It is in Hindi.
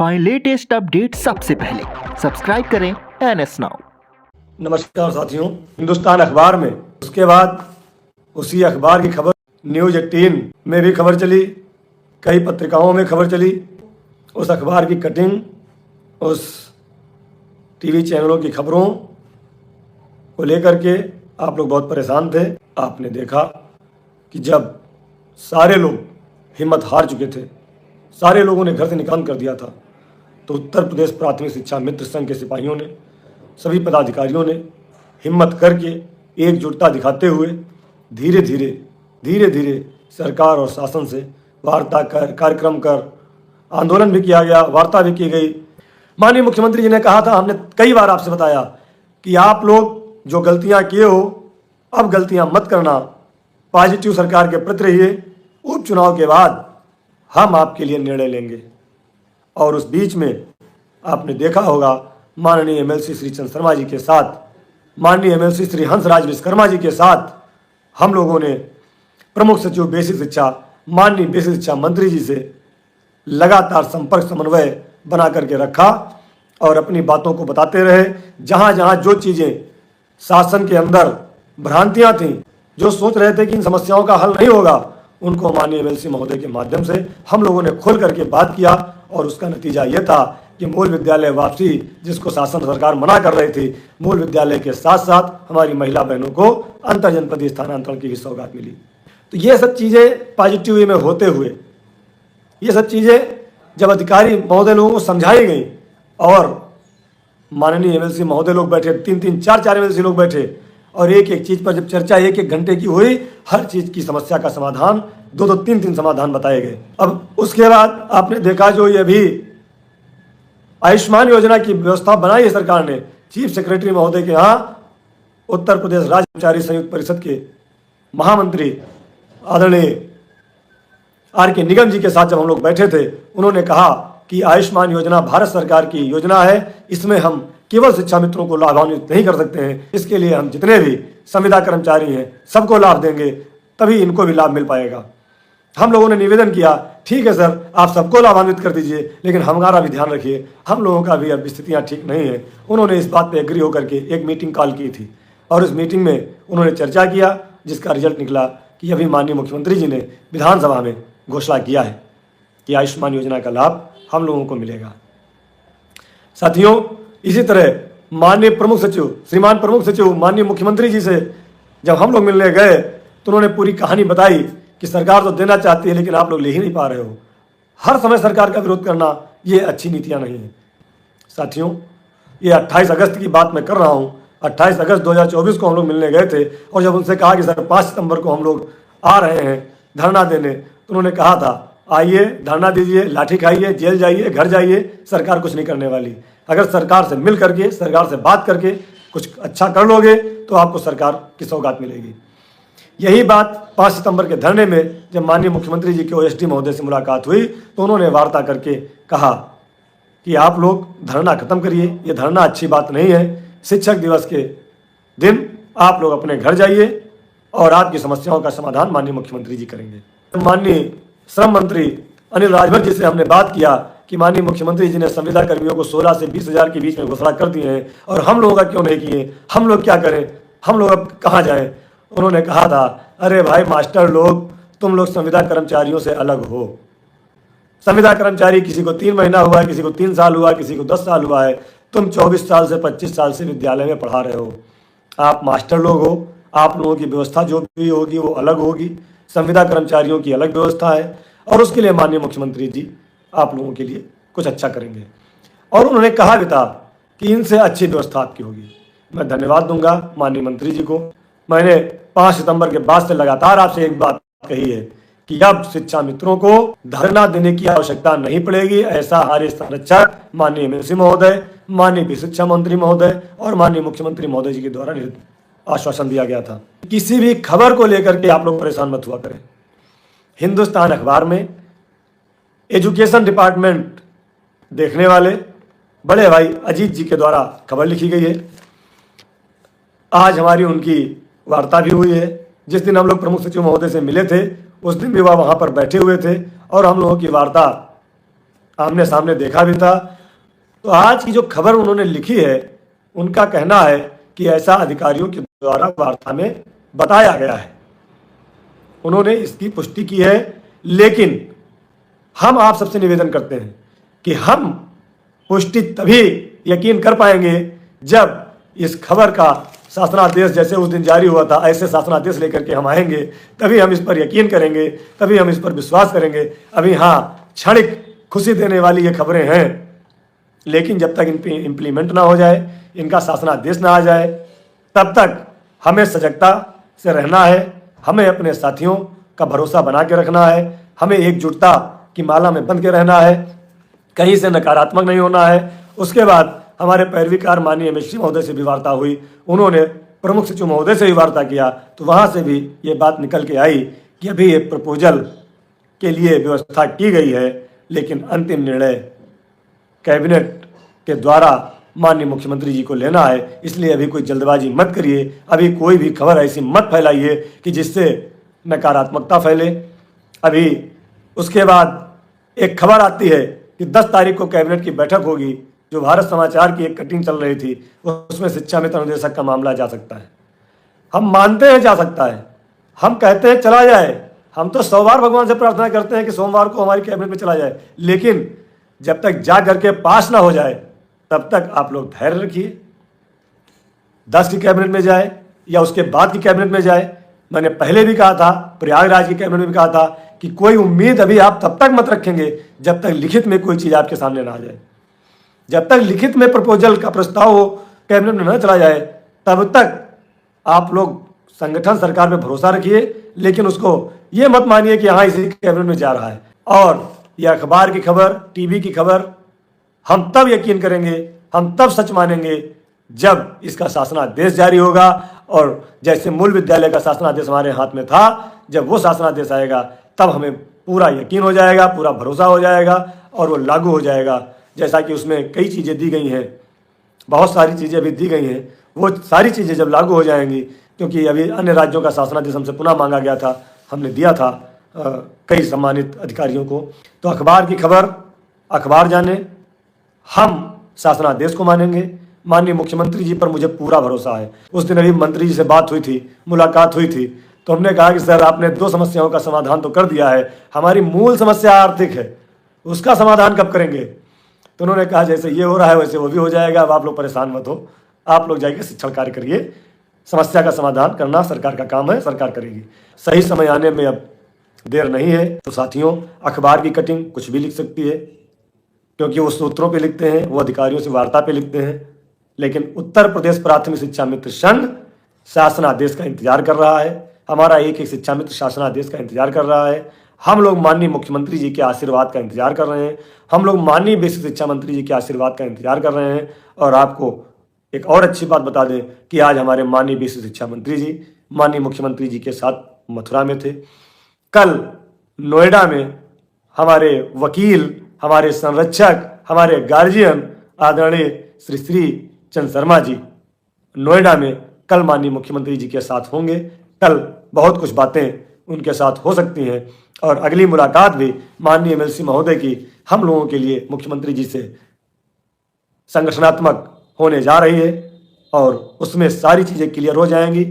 पाएं लेटेस्ट अपडेट सबसे पहले। सब्सक्राइब करें NS नाउ। नमस्कार साथियों, हिंदुस्तान अखबार में उसके बाद उसी अखबार की खबर न्यूज़ 18 में भी खबर चली, कई पत्रिकाओं में खबर चली। उस अखबार की कटिंग, उस टीवी चैनलों की खबरों को लेकर के आप लोग बहुत परेशान थे। आपने देखा कि जब सारे लोग हिम्मत हार चुके थे, सारे लोगों ने घर से निकाल कर दिया था, तो उत्तर प्रदेश प्राथमिक शिक्षा मित्र संघ के सिपाहियों ने, सभी पदाधिकारियों ने हिम्मत करके एकजुटता दिखाते हुए धीरे धीरे सरकार और शासन से वार्ता कर, कार्यक्रम कर, आंदोलन भी किया गया, वार्ता भी की गई। माननीय मुख्यमंत्री जी ने कहा था, हमने कई बार आपसे बताया कि आप लोग जो गलतियां किए हो, अब गलतियां मत करना, पॉजिटिव सरकार के प्रति रहिए, उपचुनाव के बाद हम आपके लिए निर्णय लेंगे। और उस बीच में आपने देखा होगा, माननीय MLC श्री चंद्र शर्मा जी के साथ, माननीय MLC श्री हंसराज विश्वकर्मा जी के साथ हम लोगों ने प्रमुख सचिव बेसिक शिक्षा, माननीय बेसिक शिक्षा मंत्री जी से लगातार संपर्क समन्वय बना करके रखा और अपनी बातों को बताते रहे। जहाँ जहाँ जो चीज़ें शासन के अंदर भ्रांतियाँ थीं, जो सोच रहे थे कि इन समस्याओं का हल नहीं होगा, उनको माननीय MLC महोदय के माध्यम से हम लोगों ने खोल करके बात किया। और उसका नतीजा ये था कि मूल विद्यालय वापसी, जिसको शासन सरकार मना कर रही थी, मूल विद्यालय के साथ साथ हमारी महिला बहनों को अंतर जनपदीय स्थानांतरण की भी सौगात मिली। तो ये सब चीज़ें पॉजिटिव वे में होते हुए, ये सब चीज़ें जब अधिकारी महोदय लोगों को समझाई गई और माननीय MLC महोदय लोग बैठे, 3-3, 4-4 MLC लोग बैठे और एक एक चीज़ पर जब चर्चा 1-1 घंटे की हुई, हर चीज़ की समस्या का समाधान, 2-2, 3-3 समाधान बताए गए। अब उसके बाद आपने देखा, जो ये भी आयुष्मान योजना की व्यवस्था बनाई है सरकार ने, चीफ सेक्रेटरी महोदय के यहाँ उत्तर प्रदेश राज्य कर्मचारी संयुक्त परिषद के महामंत्री आदरणीय RK निगम जी के साथ जब हम लोग बैठे थे, उन्होंने कहा कि आयुष्मान योजना भारत सरकार की योजना है, इसमें हम केवल शिक्षा मित्रों को लाभान्वित नहीं कर सकते हैं, इसके लिए हम जितने भी संविदा कर्मचारी हैं सबको लाभ देंगे, तभी इनको भी लाभ मिल पाएगा। हम लोगों ने निवेदन किया, ठीक है सर, आप सबको लाभान्वित कर दीजिए, लेकिन हमारा भी ध्यान रखिए, हम लोगों का भी अब स्थितियाँ ठीक नहीं है। उन्होंने इस बात पर एग्री होकर के एक मीटिंग कॉल की थी और उस मीटिंग में उन्होंने चर्चा किया, जिसका रिजल्ट निकला कि अभी माननीय मुख्यमंत्री जी ने विधानसभा में घोषणा किया है कि आयुष्मान योजना का लाभ हम लोगों को मिलेगा। साथियों, इसी तरह माननीय प्रमुख सचिव, श्रीमान प्रमुख सचिव माननीय मुख्यमंत्री जी से जब हम लोग मिलने गए, तो उन्होंने पूरी कहानी बताई कि सरकार तो देना चाहती है, लेकिन आप लोग ले ही नहीं पा रहे हो। हर समय सरकार का विरोध करना, ये अच्छी नीतियाँ नहीं है। साथियों, ये 28 अगस्त की बात मैं कर रहा हूँ। 28 अगस्त 2024 को हम लोग मिलने गए थे और जब उनसे कहा कि सर 5 सितंबर को हम लोग आ रहे हैं धरना देने, तो उन्होंने कहा था, आइए धरना दीजिए, लाठी खाइए, जेल जाइए, घर जाइए, सरकार कुछ नहीं करने वाली। अगर सरकार से मिल करके, सरकार से बात करके कुछ अच्छा कर लोगे तो आपको सरकार की सौगात मिलेगी। यही बात 5 सितंबर के धरने में जब माननीय मुख्यमंत्री जी के OSD महोदय से मुलाकात हुई, तो उन्होंने वार्ता करके कहा कि आप लोग धरना खत्म करिए, ये धरना अच्छी बात नहीं है। शिक्षक दिवस के दिन आप लोग अपने घर जाइए और आपकी समस्याओं का समाधान माननीय मुख्यमंत्री जी करेंगे। माननीय श्रम मंत्री अनिल राजभर जी से हमने बात किया कि माननीय मुख्यमंत्री जी ने संविदा कर्मियों को 16 से 20 हज़ार के बीच में घोषणा कर दिए हैं और हम लोगों का क्यों नहीं किए, हम लोग क्या करें, हम लोग अब कहाँ जाएं। उन्होंने कहा था, अरे भाई मास्टर लोग, तुम लोग संविदा कर्मचारियों से अलग हो। संविदा कर्मचारी किसी को 3 महीना हुआ है, किसी को 3 साल हुआ है, किसी को 10 साल हुआ है। तुम 24 साल से 25 साल से विद्यालय में पढ़ा रहे हो, आप मास्टर लोग हो, आप लोगों की व्यवस्था जो भी होगी वो अलग होगी, संविदा कर्मचारियों की अलग व्यवस्था है और उसके लिए माननीय मुख्यमंत्री जी आप लोगों के लिए कुछ अच्छा करेंगे। और उन्होंने कहा भी था कि इनसे अच्छी व्यवस्था आपकी होगी। मैं धन्यवाद दूंगा माननीय मंत्री जी को। मैंने 5 सितंबर के बाद से लगातार आपसे एक बात कही है कि अब शिक्षा मित्रों को धरना देने की आवश्यकता नहीं पड़ेगी। ऐसा हमारे संरक्षक माननीय MLC महोदय, माननीय शिक्षा मंत्री महोदय और माननीय मुख्यमंत्री महोदय जी के द्वारा आश्वासन दिया गया था। किसी भी खबर को लेकर के आप लोग परेशान मत हुआ करें। हिंदुस्तान अखबार में एजुकेशन डिपार्टमेंट देखने वाले बड़े भाई अजीत जी के द्वारा खबर लिखी गई है। आज हमारी उनकी वार्ता भी हुई है। जिस दिन हम लोग प्रमुख सचिव महोदय से मिले थे, उस दिन भी वह वहाँ पर बैठे हुए थे और हम लोगों की वार्ता आमने सामने देखा भी था। तो आज की जो खबर उन्होंने लिखी है, उनका कहना है कि ऐसा अधिकारियों के द्वारा वार्ता में बताया गया है। उन्होंने इसकी पुष्टि की है, लेकिन हम आप सबसे निवेदन करते हैं कि हम पुष्टि तभी यकीन कर पाएंगे जब इस खबर का शासनादेश जैसे उस दिन जारी हुआ था, ऐसे शासनादेश लेकर के हम आएंगे, तभी हम इस पर यकीन करेंगे, तभी हम इस पर विश्वास करेंगे। अभी हाँ, क्षणिक खुशी देने वाली ये खबरें हैं, लेकिन जब तक इन पे इम्प्लीमेंट ना हो जाए, इनका शासनादेश ना आ जाए, तब तक हमें सजगता से रहना है। हमें अपने साथियों का भरोसा बना के रखना है। हमें एकजुटता की माला में बंध के रहना है, कहीं से नकारात्मक नहीं होना है। उसके बाद हमारे पैरवीकार माननीय एमएलसी महोदय से भी वार्ता हुई, उन्होंने प्रमुख सचिव महोदय से भी वार्ता किया, तो वहाँ से भी ये बात निकल के आई कि अभी ये प्रपोजल के लिए व्यवस्था की गई है, लेकिन अंतिम निर्णय कैबिनेट के द्वारा माननीय मुख्यमंत्री जी को लेना है। इसलिए अभी कोई जल्दबाजी मत करिए, अभी कोई भी खबर ऐसी मत फैलाइए कि जिससे नकारात्मकता फैले। अभी उसके बाद एक खबर आती है कि 10 तारीख को कैबिनेट की बैठक होगी, जो भारत समाचार की एक कटिंग चल रही थी, उसमें शिक्षा मित्र अनुदेशक का मामला जा सकता है। हम मानते हैं जा सकता है, हम कहते हैं चला जाए, हम तो 100 बार भगवान से प्रार्थना करते हैं कि सोमवार को हमारी कैबिनेट में चला जाए, लेकिन जब तक जा करके पास ना हो जाए तब तक आप लोग धैर्य रखिए। 10 की कैबिनेट में जाए या उसके बाद की कैबिनेट में जाए, मैंने पहले भी कहा था, प्रयागराज की कैबिनेट में भी कहा था कि कोई उम्मीद अभी आप तब तक मत रखेंगे जब तक लिखित में कोई चीज़ आपके सामने ना आ जाए। जब तक लिखित में प्रपोजल का प्रस्ताव हो कैबिनेट में न चला जाए, तब तक आप लोग संगठन सरकार पे भरोसा रखिए, लेकिन उसको ये मत मानिए कि हाँ इसी कैबिनेट में जा रहा है। और यह अखबार की खबर, टीवी की खबर हम तब यकीन करेंगे, हम तब सच मानेंगे जब इसका शासनादेश जारी होगा। और जैसे मूल विद्यालय का शासनादेश हमारे हाथ में था, जब वो शासनादेश आएगा तब हमें पूरा यकीन हो जाएगा, पूरा भरोसा हो जाएगा और वो लागू हो जाएगा। जैसा कि उसमें कई चीज़ें दी गई हैं, बहुत सारी चीज़ें अभी दी गई हैं, वो सारी चीज़ें जब लागू हो जाएंगी, क्योंकि अभी अन्य राज्यों का शासनादेश हमसे पुनः मांगा गया था, हमने दिया था कई सम्मानित अधिकारियों को। तो अखबार की खबर अखबार जाने, हम शासनादेश को मानेंगे। माननीय मुख्यमंत्री जी पर मुझे पूरा भरोसा है। उस दिन अभी मंत्री जी से बात हुई थी, मुलाकात हुई थी, तो हमने कहा कि सर आपने 2 समस्याओं का समाधान तो कर दिया है, हमारी मूल समस्या आर्थिक है, उसका समाधान कब करेंगे? तो उन्होंने कहा जैसे ये हो रहा है वैसे वो भी हो जाएगा, अब आप लोग परेशान मत हो, आप लोग जाइए शिक्षण कार्य करिए, समस्या का समाधान करना सरकार का काम है, सरकार करेगी। सही समय आने में अब देर नहीं है। तो साथियों, अखबार की कटिंग कुछ भी लिख सकती है, क्योंकि वो सूत्रों पे लिखते हैं, वो अधिकारियों से वार्ता पे लिखते हैं, लेकिन उत्तर प्रदेश प्राथमिक शिक्षा मित्र संघ शासनादेश का इंतजार कर रहा है। हमारा एक शिक्षा मित्र शासनादेश का इंतजार कर रहा है। हम लोग माननीय मुख्यमंत्री जी के आशीर्वाद का इंतजार कर रहे हैं। हम लोग माननीय बेसिक शिक्षा मंत्री जी के आशीर्वाद का इंतजार कर रहे हैं। और आपको एक और अच्छी बात बता दें कि आज हमारे माननीय बेसिक शिक्षा मंत्री जी माननीय मुख्यमंत्री जी के साथ मथुरा में थे। कल नोएडा में हमारे वकील, हमारे संरक्षक, हमारे गार्जियन आदरणीय श्री श्री चंद शर्मा जी नोएडा में कल माननीय मुख्यमंत्री जी के साथ होंगे। कल बहुत कुछ बातें उनके साथ हो सकती हैं और अगली मुलाकात भी माननीय एमएलसी महोदय की हम लोगों के लिए मुख्यमंत्री जी से संगठनात्मक होने जा रही है और उसमें सारी चीज़ें क्लियर हो जाएंगी।